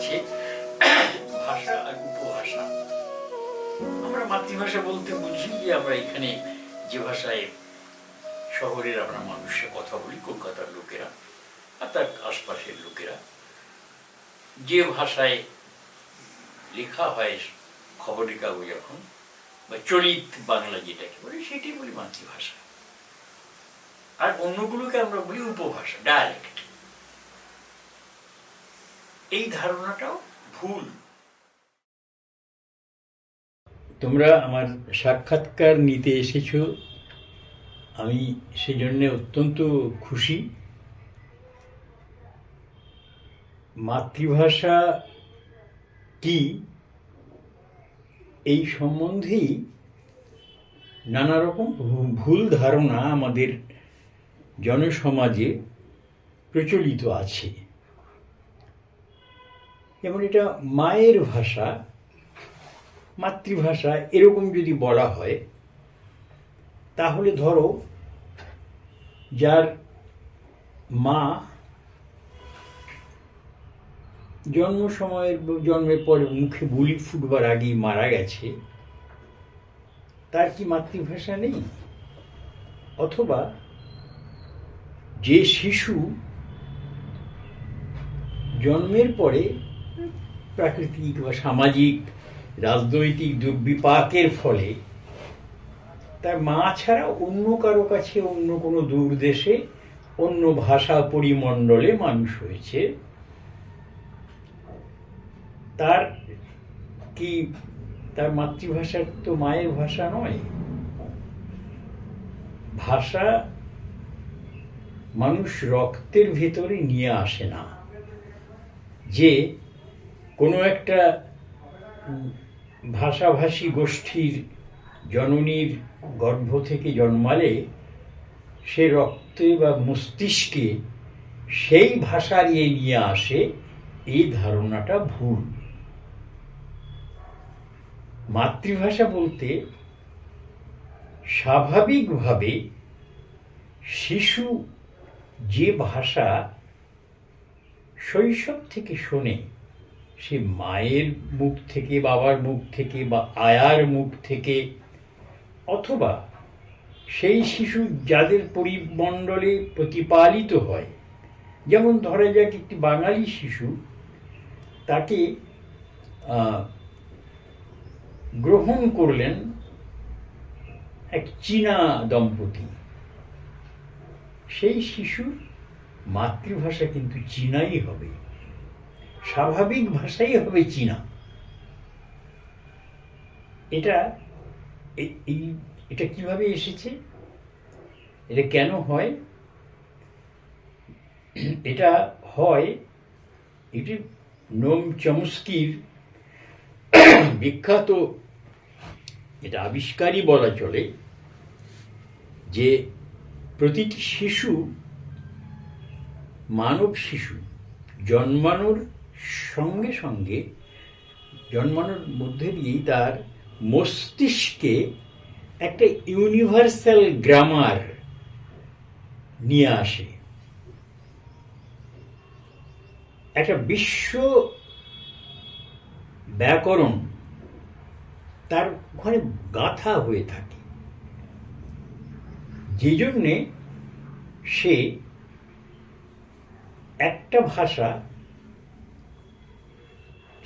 হচ্ছে ভাষা আর উপভাষা। আমরা মাতৃভাষা বলতে বুঝি যে আমরা এখানে যে ভাষায় শহরের আমরা মানুষের কথা বলি, কলকাতার লোকেরা আর তার আশপাশের লোকেরা, যে ভাষায় লেখা হয় খবরের কাগজ এখন বা চলিত বাংলা যেটাকে বলি সেটি বলি মাতৃভাষা। আর অন্যগুলোকে আমরা বলি উপভাষা, ডায়ালেক্ট। এই ধারণাটাও ভুল। তোমরা আমার সাক্ষাৎকার নিতে এসেছো, আমি সেজন্য অত্যন্ত খুশি। মাতৃভাষা কি এই সম্বন্ধেই নানা রকম ভুল ধারণা আমাদের জনসমাজে প্রচলিত আছে। যেমন এটা মায়ের ভাষা, মাতৃভাষা এরকম যদি বলা হয়, তাহলে ধরো যার মা জন্মের পরে মুখে বুলি ফুটবার আগেই মারা গেছে, তার কি মাতৃভাষা নেই? অথবা যে শিশু জন্মের পরে প্রাকৃতিক বা সামাজিক রাজনৈতিক দুর্বিপাকের ফলে তার মা ছাড়া অন্য কারো কাছে, অন্য কোনো দূর দেশে, অন্য ভাষা পরিমণ্ডলে মানুষ হয়েছে, তার কি তার মাতৃভাষা তো মায়ের ভাষা নয়? ভাষা মানুষ রক্তের ভেতরে নিয়ে আসে না। যে কোনো একটা ভাষাভাষী গোষ্ঠীর জননীর গর্ভ থেকে জন্মালে সে রক্তে বা মস্তিষ্কে সেই ভাষা নিয়ে আসে, এই ধারণাটা ভুল। মাতৃভাষা বলতে স্বাভাবিকভাবে শিশু যে ভাষা শৈশব থেকে শোনে, সে মায়ের মুখ থেকে, বাবার মুখ থেকে বা আয়ার মুখ থেকে, অথবা সেই শিশু যাদের পরিমণ্ডলে প্রতিপালিত হয়, যেমন ধরা যাক একটি বাঙালি শিশু, তাকে গ্রহণ করলেন এক চীনা দম্পতি, সেই শিশুর মাতৃভাষা কিন্তু চীনাই হবে, স্বাভাবিক ভাষাই হবে চীনা। এটা কিভাবে এসেছে? এটা কেন হয়? এটা হয়, এটি নোম চমস্কির বিখ্যাত এটা আবিষ্কারই বলা চলে, যে প্রতিটি শিশু, মানব শিশু জন্মানোর সঙ্গে সঙ্গে, জন্মানোর মধ্যে দিয়েই তার মস্তিষ্কে একটা ইউনিভার্সাল গ্রামার নিয়ে আসে, একটা বিশ্ব ব্যাকরণ তার ওখানে গাঁথা হয়ে থাকে, যে জন্যে সে একটা ভাষা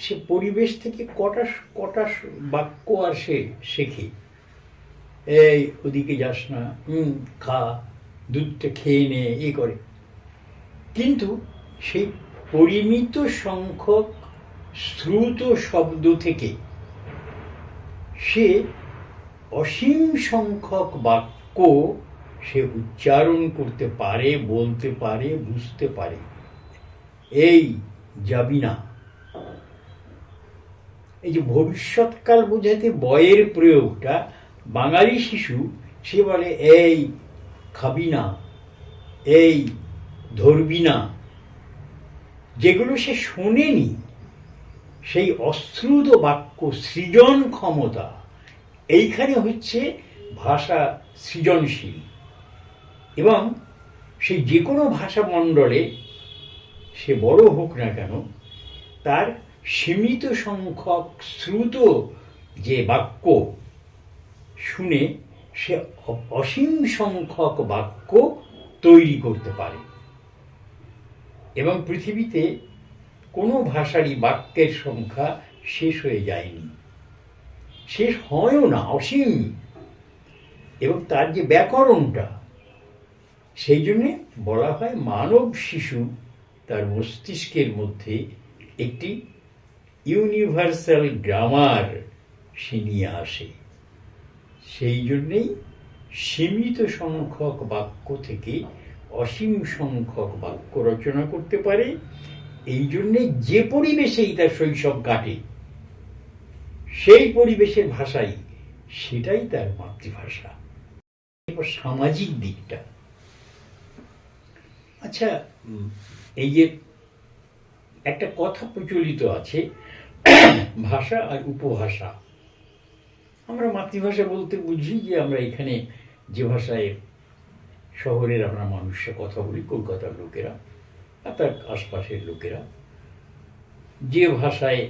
সে পরিবেশ থেকে কটা বাক্য আর সে শেখে। এই ওদিকে যাস না, খা, দুধটা খেয়ে নে, এ করে। কিন্তু সেই পরিমিত সংখ্যক শ্রুত শব্দ থেকে সে অসীম সংখ্যক বাক্য সে উচ্চারণ করতে পারে, বলতে পারে, বুঝতে পারে। এই যাবি না, এই যে ভবিষ্যৎকাল বোঝাতে বয়ের প্রয়োগটা, বাঙালি শিশু সে বলে এই খাবি না, এই ধরবি না, যেগুলো সে শোনেনি, সেই অশ্রুত বাক্য সৃজন ক্ষমতা, এইখানে হচ্ছে ভাষা সৃজনশীল। এবং সে যে কোনো ভাষা মণ্ডলে সে বড় হোক না কেন, তার সীমিত সংখ্যক শ্রুত যে বাক্য শুনে সে অসীম সংখ্যক বাক্য তৈরি করতে পারে। এবং পৃথিবীতে কোনো ভাষারই বাক্যের সংখ্যা শেষ হয়ে যায়নি, শেষ হয়ও না, অসীম। এবং তার যে ব্যাকরণটা, সেই জন্যে বলা হয় মানব শিশু তার মস্তিষ্কের মধ্যে একটি ইউনিভার্সাল গ্রামার সে নিয়ে আসে। সেই জন্যেই সীমিত সংখ্যক বাক্য থেকে অসীম সংখ্যক বাক্য রচনা করতে পারে। এই জন্যে যে পরিবেশেই তার শৈশব কাটে, সেই পরিবেশের ভাষাই সেটাই তার মাতৃভাষা। এরপর সামাজিক দিকটা, আচ্ছা, এই যে একটা কথা প্রচলিত আছে, ভাষা আর উপভাষা। আমরা মাতৃভাষা বলতে বুঝি যে আমরা এখানে যে ভাষায় শহরের আমরা মানুষের কথা বলি, কলকাতার লোকেরা আর তার আশপাশের লোকেরা, যে ভাষায়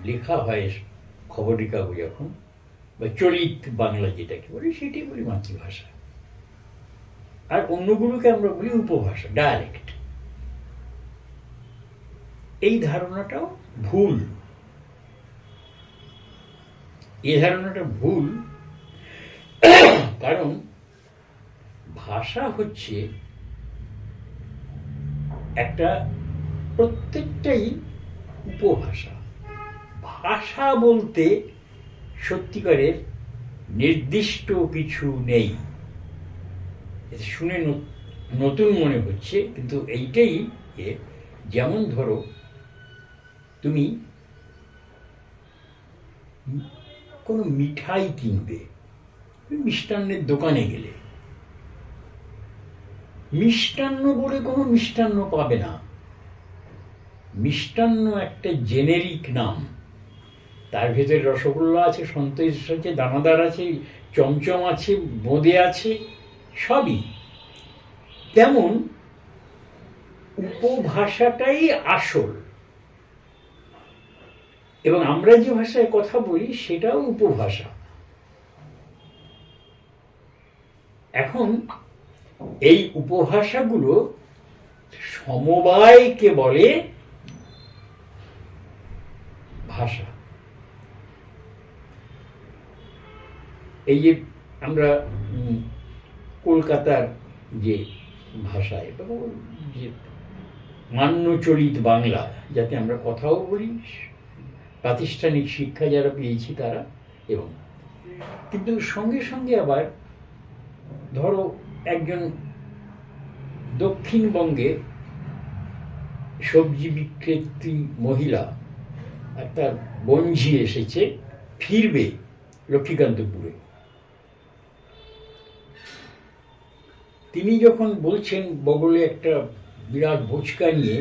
লেখা হয় খবরের কাগজ এখন, বা চলিত বাংলা যেটাকে বলি, সেটি বলি মাতৃভাষা। আর অন্যগুলোকে আমরা বলি উপভাষা, ডায়ালেক্ট। এই ধারণাটাও ভুল। এই ধারণাটা ভুল, কারণ ভাষা হচ্ছে একটা, প্রত্যেকটাই উপভাষা। ভাষা বলতে সত্যিকারের নির্দিষ্ট কিছু নেই। শুনে নতুন মনে হচ্ছে, কিন্তু এইটাই। যেমন ধরো, তুমি কোনো মিঠাই কিনবে, মিষ্টান্নের দোকানে গেলে, মিষ্টান্ন বলে কোনো মিষ্টান্ন পাবে না। মিষ্টান্ন একটা জেনেরিক নাম। তার ভেতরে রসগোল্লা আছে, সন্দেশ আছে, দানাদার আছে, চমচম আছে, বোঁদে আছে, সবই। তেমন উপভাষাটাই আসল, এবং আমরা যে ভাষায় কথা বলি সেটাও উপভাষা। এখন এই উপভাষাগুলো সমবায়কে বলে ভাষা। এই যে আমরা কলকাতার যে ভাষায়, যে মান্য চলিত বাংলা, যাতে আমরা কথাও বলি, প্রাতিষ্ঠানিক শিক্ষা যারা পেয়েছি তারা, এবং কিন্তু সঙ্গে সঙ্গে আবার ধরো একজন দক্ষিণবঙ্গে সবজি বিক্রেত্রী মহিলা আর তার বঞ্ঝি এসেছে, ফিরবে লক্ষ্মীকান্তপুরে। তিনি যখন বলছেন, বগলে একটা বিরাট বোচকা নিয়ে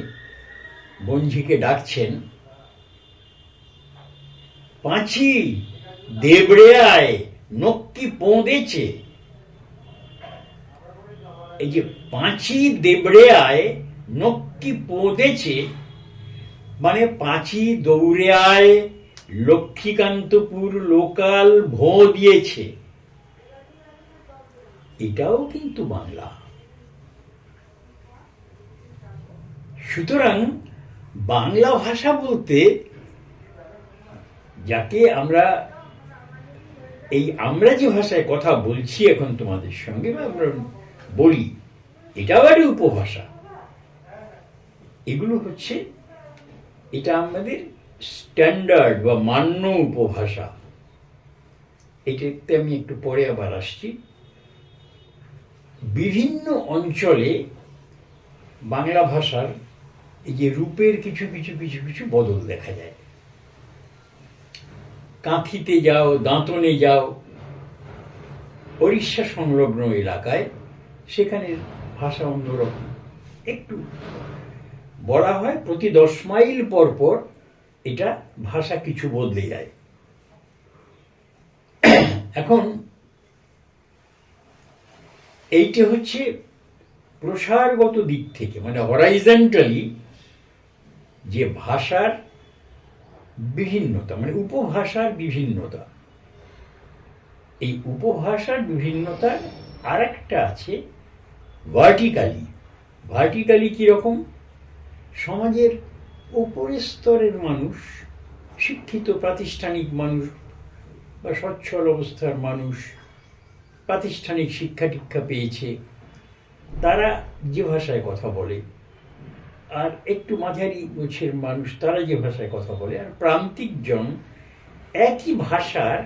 বঞ্ঝিকে ডাকছেন, পাঁচি দেবড়ে আয়, নক্কি পোঁদেছে। এই যে পাঁচি দেবড়ে আয়, নক্কি পোঁদেছে, মানে পাঁচি দৌড়ে আয়, লক্ষ্মীকান্তপুর লোকাল ভোঁ দিয়েছে। এটাও কিন্তু বাংলা। সুতরাং বাংলা ভাষা বলতে যাকে আমরা, এই আমরা যে ভাষায় কথা বলছি এখন তোমাদের সঙ্গে, আমরা বলি, এটাও একটা উপভাষা। এগুলো হচ্ছে, এটা আমাদের স্ট্যান্ডার্ড বা মান্য উপভাষা। এটাতে আমি একটু পরে আবার আসছি। বিভিন্ন অঞ্চলে বাংলা ভাষার এই যে রূপের কিছু কিছু কিছু কিছু বদল দেখা যায়। কাঁথিতে যাও, দাঁতনে যাও, ওড়িশা সংলগ্ন এলাকায়, সেখানে ভাষা অন্যরকম। একটু বলা হয় প্রতি 10 মাইল পর পর এটা ভাষা কিছু বদলে যায়। এখন এইটা হচ্ছে প্রসারগত দিক থেকে, মানে হরাইজন্টালি যে ভাষার বিভিন্নতা, মানে উপভাষার বিভিন্নতা। এই উপভাষার বিভিন্নতার আর একটা আছে ভার্টিক্যালি। ভার্টিক্যালি কীরকম? সমাজের উপরের স্তরের মানুষ, শিক্ষিত প্রাতিষ্ঠানিক মানুষ বা সচ্ছল অবস্থার মানুষ, প্রাতিষ্ঠানিক শিক্ষা টিক্ষা পেয়েছে, তারা যে ভাষায় কথা বলে, আর একটু মাঝারি গোছের মানুষ তারা যে ভাষায় কথা বলে, আর প্রান্তিক জন একই ভাষার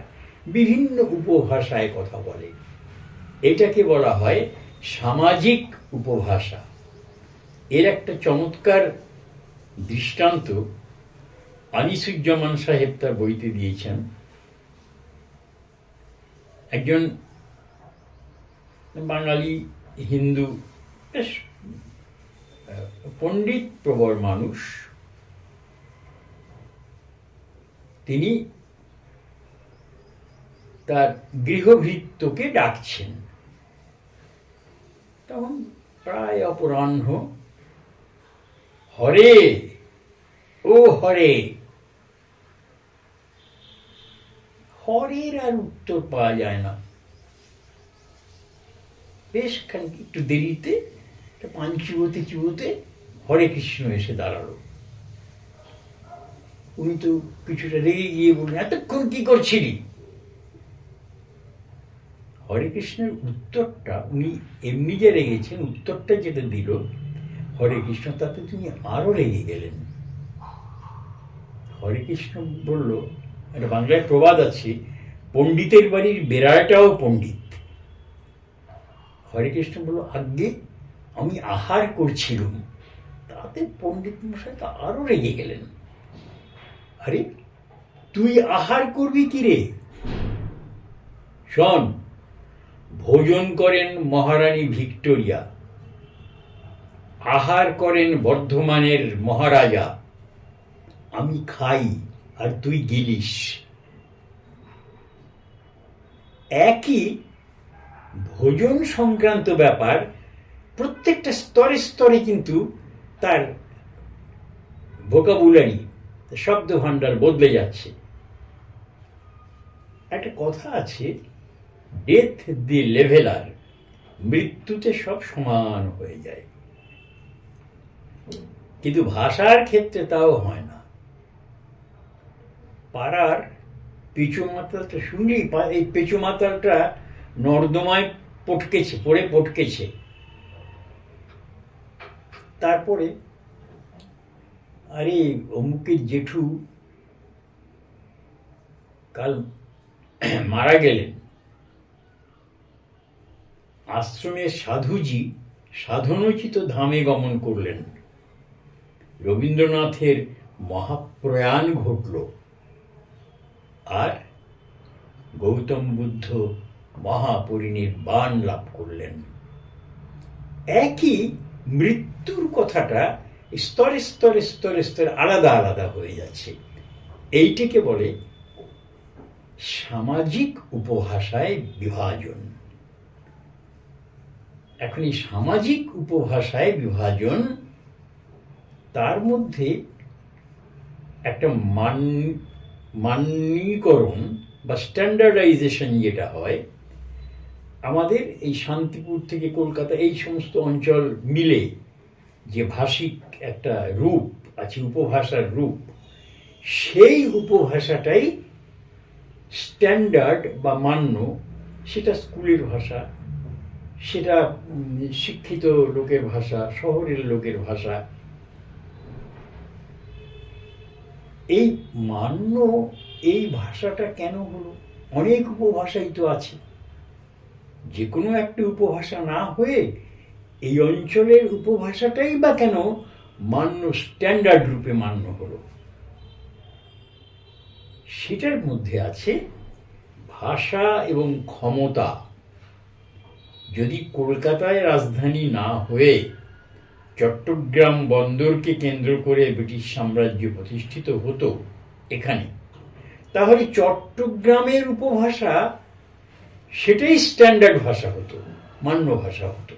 বিভিন্ন উপভাষায় কথা বলে। এটাকে বলা হয় সামাজিক উপভাষা। এর একটা চমৎকার দৃষ্টান্ত আনিসুজ্জামান সাহেব তার বইতে দিয়েছেন। একজন বাঙালি হিন্দু বেশ পণ্ডিত প্রবর মানুষ, তিনি তার গৃহভৃত্যকে ডাকছেন। তখন প্রায় অপরাহ্ন। হরে, ও হরে। হরের আর উত্তর পাওয়া যায় না। বেশ খানিক একটু দেরিতে পান চিবোতে চিবোতে হরে কৃষ্ণ এসে দাঁড়ালো। উনি তো কিছুটা রেগে গিয়ে বললেন, এতক্ষণ কি করছিলি? হরে কৃষ্ণের উত্তরটা, উনি এমনি যে রেগেছেন, উত্তরটা যেটা দিল হরে কৃষ্ণ, তাতে তিনি আরো রেগে গেলেন। হরে কৃষ্ণ বলল, একটা বাংলায় প্রবাদ আছে, পণ্ডিতের বাড়ির বেড়াটাও পণ্ডিত। হরে কৃষ্ণ বলল, আজ্ঞে আমি আহার করছিলাম। তাতে পণ্ডিত মশাই তো আরো রেগে গেলেন। আরে তুই আহার করবি কি রে? শোন, ভোজন করেন মহারানী ভিক্টোরিয়া, আহার করেন বর্ধমানের মহারাজা, আমি খাই আর তুই গিলিস। একই ভোজন সংক্রান্ত ব্যাপার, প্রত্যেকটা স্তরে স্তরে কিন্তু তার ভোকাবুলারি, শব্দ ভাণ্ডার বদলে যাচ্ছে। একটা কথা আছে, ডেথ দি লেভেলার, মৃত্যুতে সব সমান হয়ে যায়। কিন্তু ভাষার ক্ষেত্রে তাও হয় না। পাড়ার পেঁচু মাতালটা শুনলেই, এই পেঁচু মাতালটা নর্দমায় পড়ে পটকেছে। তারপরে, আরে অমুকের জেঠু কাল মারা গেলেন। আশ্রমের সাধুজি সাধনোচিত ধামে গমন করলেন। রবীন্দ্রনাথের মহাপ্রয়াণ ঘটল, আর গৌতম বুদ্ধ মহাপরিনির্বাণ লাভ করলেন। একই মৃত্যুর কথাটা স্তরে স্তরে স্তরে স্তরে আলাদা আলাদা হয়ে যাচ্ছে। এইটিকে বলে সামাজিক উপভাষায় বিভাজন। এখন এই সামাজিক উপভাষায় বিভাজন, তার মধ্যে একটা মাননীকরণ বা স্ট্যান্ডার্ডাইজেশন যেটা হয়, আমাদের এই শান্তিপুর থেকে কলকাতা এই সমস্ত অঞ্চল মিলে যে ভাষিক একটা রূপ আছে, উপভাষার রূপ, সেই উপভাষাটাই স্ট্যান্ডার্ড বা মান্য। সেটা স্কুলের ভাষা, সেটা শিক্ষিত লোকের ভাষা, শহরের লোকের ভাষা। এই মান্য এই ভাষাটা কেন হলো? অনেক উপভাষাই তো আছে। যে কোনো একটা উপভাষা না হয়ে এই অঞ্চলের উপভাষাটাই বা কেন মান্য, স্ট্যান্ডার্ড রূপে মান্য হলো? সেটার মধ্যে আছে ভাষা এবং ক্ষমতা। যদি কলকাতায় রাজধানী না হয়ে চট্টগ্রাম বন্দরকে কেন্দ্র করে ব্রিটিশ সাম্রাজ্য প্রতিষ্ঠিত হতো এখানে, তাহলে চট্টগ্রামের উপভাষা সেটাই স্ট্যান্ডার্ড ভাষা হতো, মান্য ভাষা হতো।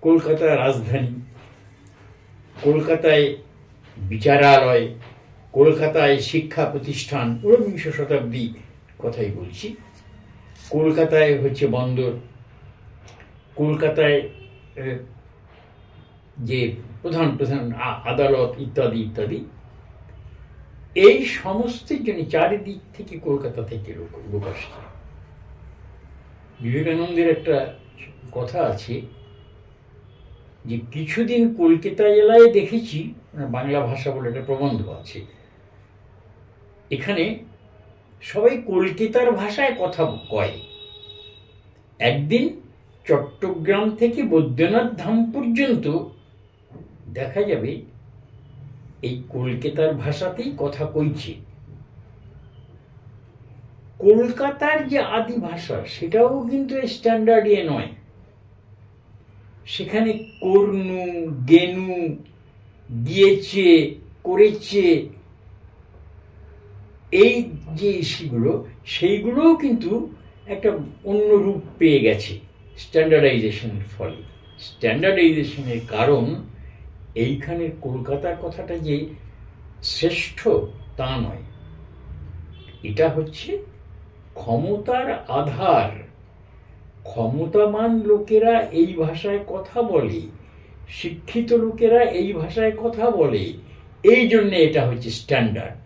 কলকাতা রাজধানী, কলকাতায় বিচারালয়, কলকাতায় শিক্ষা প্রতিষ্ঠান, ঊনবিংশ শতাব্দী কথাই বলছি। কলকাতায় হচ্ছে বন্দর, কলকাতায় যে প্রধান প্রধান আদালত ইত্যাদি ইত্যাদি, এই সমস্তের জন্য চারিদিক থেকে কলকাতা থেকে লোক আসছে। বিবেকানন্দের একটা কথা আছে যে কিছুদিন কলকাতা জেলায় দেখেছি, বাংলা ভাষা বলে একটা প্রবন্ধ আছে, এখানে সবাই কলকাতার ভাষায় কথা কয়। একদিন চট্টগ্রাম থেকে বৈদ্যনাথ ধাম পর্যন্ত দেখা যাবে এই কলকাতার ভাষাতেই কথা কইছে। কলকাতার যে আদি ভাষা সেটাও কিন্তু স্ট্যান্ডার্ড নয়। সেখানে করনু, গেনু, গিয়েছে, করেছে, এই যে ইস্যুগুলো সেইগুলোও কিন্তু একটা অন্য রূপ পেয়ে গেছে স্ট্যান্ডার্ডাইজেশনের ফলে। স্ট্যান্ডার্ডাইজেশনের কারণ এইখানের কলকাতার কথাটা যে শ্রেষ্ঠ তা নয়, এটা হচ্ছে ক্ষমতার আধার। ক্ষমতামান লোকেরা এই ভাষায় কথা বলে, শিক্ষিত লোকেরা এই ভাষায় কথা বলে, এই জন্যে এটা হচ্ছে স্ট্যান্ডার্ড।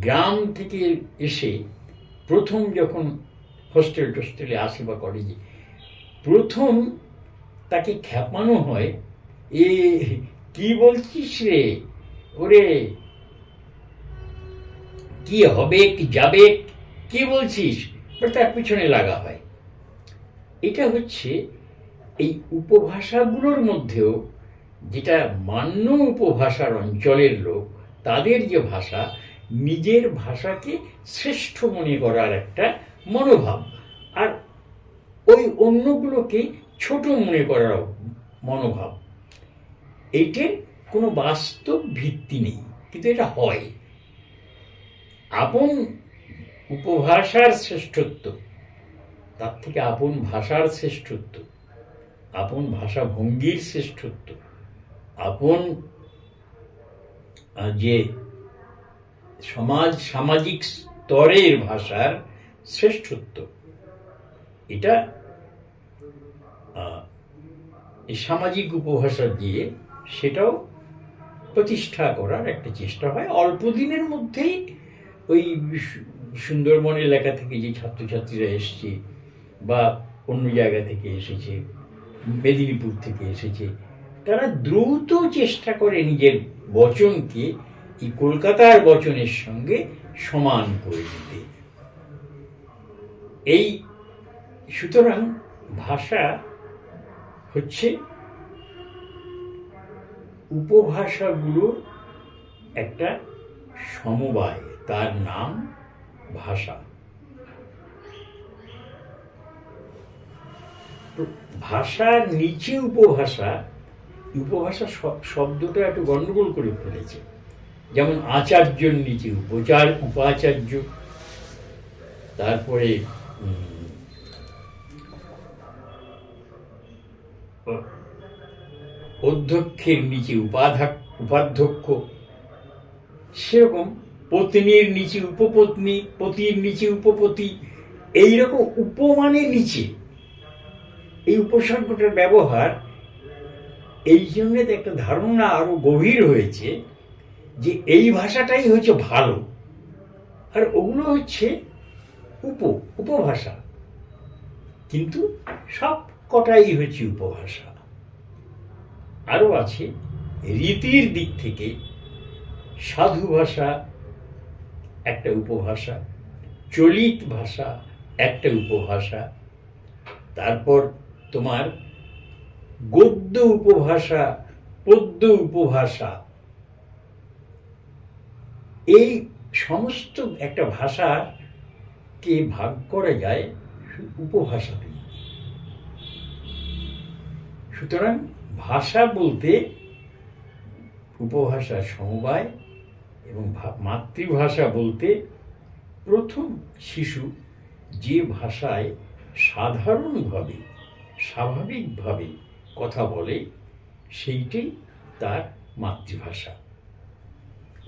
গ্রাম থেকে এসে প্রথম যখন হোস্টেলে আসে বা কলেজে, প্রথম তাকে খ্যাপানো হয়, এ কি বলছিস রে, ওরে কি হবে কি যাবে কি বলছিস, তার পিছনে লাগা হয়। এটা হচ্ছে এই উপভাষাগুলোর মধ্যেও যেটা মান্য উপভাষার অঞ্চলের লোক, তাদের যে ভাষা, নিজের ভাষাকে শ্রেষ্ঠ মনে করার একটা মনোভাব, আর ওই অন্যগুলোকে ছোট মনে করার মনোভাব, এইটার কোনো বাস্তব ভিত্তি নেই, কিন্তু এটা হয়। আপন উপভাষার শ্রেষ্ঠত্ব, তার থেকে আপন ভাষার শ্রেষ্ঠত্ব, আপন ভাষা ভঙ্গির শ্রেষ্ঠত্ব, আপন যে সামাজিক স্তরের ভাষার শ্রেষ্ঠত্ব, এটা এই সামাজিক উপভাষা দিয়ে সেটাও প্রতিষ্ঠা করার একটা চেষ্টা হয়। অল্প দিনের মধ্যেই ওই সুন্দরবন এলাকা থেকে যে ছাত্রছাত্রীরা এসছে বা অন্য জায়গা থেকে এসেছে, মেদিনীপুর থেকে এসেছে, তারা দ্রুত চেষ্টা করে নিজের বচনকে এই কলকাতার বচনের সঙ্গে সমান করে দিতে। এই সুতরাং ভাষা হচ্ছে উপভাষাগুলোর একটা সমবায়, তার নাম ভাষা। ভাষার নিচে উপভাষা, উপভাষা শব্দটা একটু গন্ডগোল করে ফেলেছে। যেমন আচার্যর নিচে উপাচার্য, তারপরে অধ্যক্ষের নিচে উপাধ্যক্ষ, সেরকম পত্নীর নিচে উপপত্নী, পতির নিচে উপপতি, এইরকম উপমানের নিচে এই উপসর্গটার ব্যবহার। এই জন্য একটা ধারণা আরো গভীর হয়েছে যে এই ভাষাটাই হচ্ছে ভালো, আর ওগুলো হচ্ছে উপভাষা। কিন্তু সব কটাই হচ্ছে উপভাষা। আরো আছে রীতির দিক থেকে সাধু ভাষা একটা উপভাষা, চলিত ভাষা একটা উপভাষা, তারপর তোমার গদ্য উপভাষা, পদ্য উপভাষা, এই সমস্ত একটা ভাষাকে ভাগ করা যায় উপভাষাতে। সুতরাং ভাষা বলতে উপভাষার সমবায়, এবং মাতৃভাষা বলতে প্রথম শিশু যে ভাষায় সাধারণভাবে স্বাভাবিকভাবে কথা বলে সেইটাই তার মাতৃভাষা।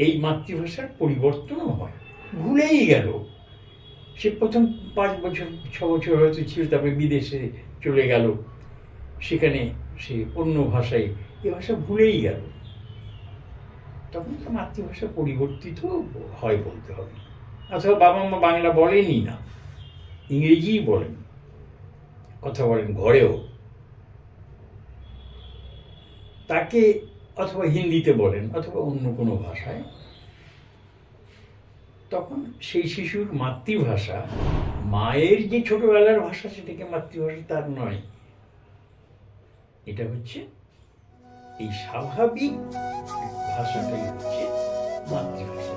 এই মাতৃভাষার পরিবর্তনও হয়, ভুলেই গেল। সে প্রথম 5 বছর 6 বছর হয়তো ছিল, তারপরে বিদেশে চলে গেল, সেখানে সে অন্য ভাষায় এ ভাষা ভুলেই গেল। তখন তো মাতৃভাষা পরিবর্তিত হয় বলতে হবে। অথবা বাবা মা বাংলা বলেনই না, ইংরেজিই বলেন, কথা বলেন ঘরেও, তাকে অথবা হিন্দিতে বলেন অথবা অন্য কোনো ভাষায়, তখন সেই শিশুর মাতৃভাষা, মায়ের যে ছোটবেলার ভাষা সেটাকে মাতৃভাষা তার নয়, এটা হচ্ছে এই স্বাভাবিক ভাষাটাই হচ্ছে মাতৃভাষা।